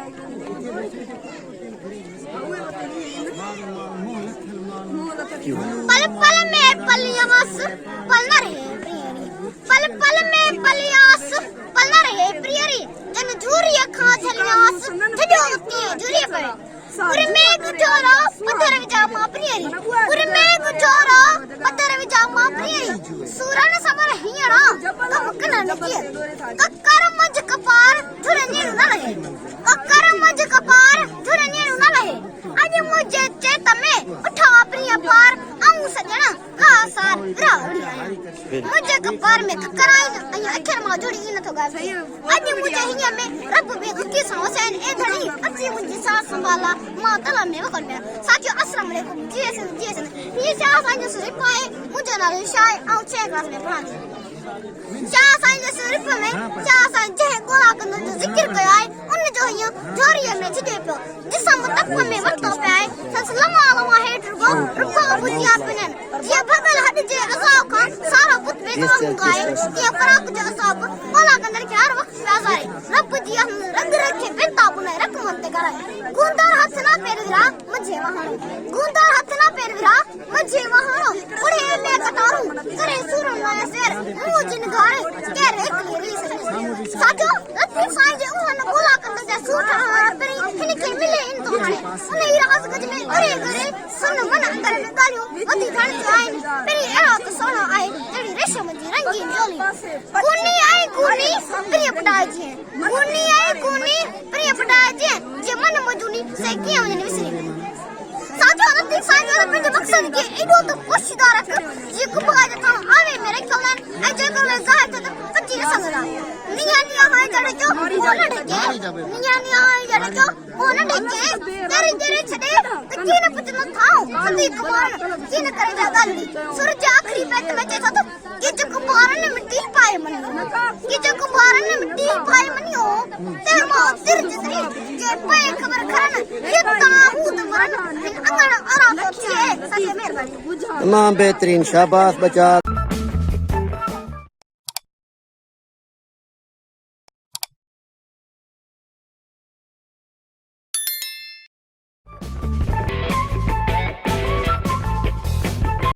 पल पल में पलियास पलना रहे प्रियरी पल पल में पलियास पलना रहे प्रियरी जन झूरी अखां छलियास जडो उठी झूरी पे पूरे में गुठोरो पत्थर विजा मा प्रियरी पूरे में गुठोरो पत्थर विजा मा प्रियरी सूरन समर हियरा कमकन नकी कक्कर मज कपार थुरनी न रहे कक्कर मज कपार थुरनी न रहे आज मुझे चेत में उठा प्रिय पार आऊं सजना का सार रावड़ी मुझे कपार में ककराई अखर मा जोड़ी न तो गाय आज मुझे हिया में रब में की समोसेन ए धनी अच्छी मुझे साथ संभाला मां तला में वकल में साथियों अस्सलाम वालेकुम जी ये शाह साईं जो सिर्फ पाए मुझे ना शाय आऊं 6 क्लास में पढ़ाती शाह साईं जो सिर्फ में शाह साईं जे गोला कन जो जिक्र कया है उन जो हिया जोरिए में छिटे पे जिसम तक में वतो पे है सल्लल्लाहु अलैहि हेठ रुको बुझिया पिनन ये भगल हद जे असाब का सारा बुत पे तो गाए ये फराक जो असाब गोला कंदर के हर वक्त आजाए रब जी हम रंग रखे बेता बुने रख मनते करे गुंदार हाथ ना पेरविरा मुझे वहां गुंदार हाथ ना पेरविरा मुझे वहां उड़े ले कटारू करे सूरन वाला शेर मुझे निगारे के रे क्लियरी साथियों लतीफ साईं जे उन गोला कंदर जे सूट परी इनके मिले इन तो है उन्हें राज गज में अरे करे सुन मन अंदर में गालियो वती धन जाए परी एड़ा तो सोना आए जड़ी रेशम जी रंगीन जोली गुनी आए गुनी प्रिय पटाई जी गुनी आए गुनी प्रिय पटाई जी जे मन मजूनी से किया वने विसरी साथियों लतीफ साईं जो अपने मकसद के एडो तो पोशीदा रख ये कुपगा जता आवे मेरे कौलन ए जे को ले जाए तो पच्ची संगरा निया है जड़े जो बोल ढके निया है जड़े जो बोल ढके तेरे तेरे छडे की न पुछना थाओ सदी कुमार की न करे जा गाली सूरज आखरी पेट में जैसा तो कि जो कुमार ने मिट्टी पाए मनियो कि जो कुमार ने मिट्टी पाए मनियो ते मो सिर जितनी जे पे खबर खरन ये ताहूत मरन अंगन आरा तो छे सदी मेहरबानी तमाम बेहतरीन शाबाश बचा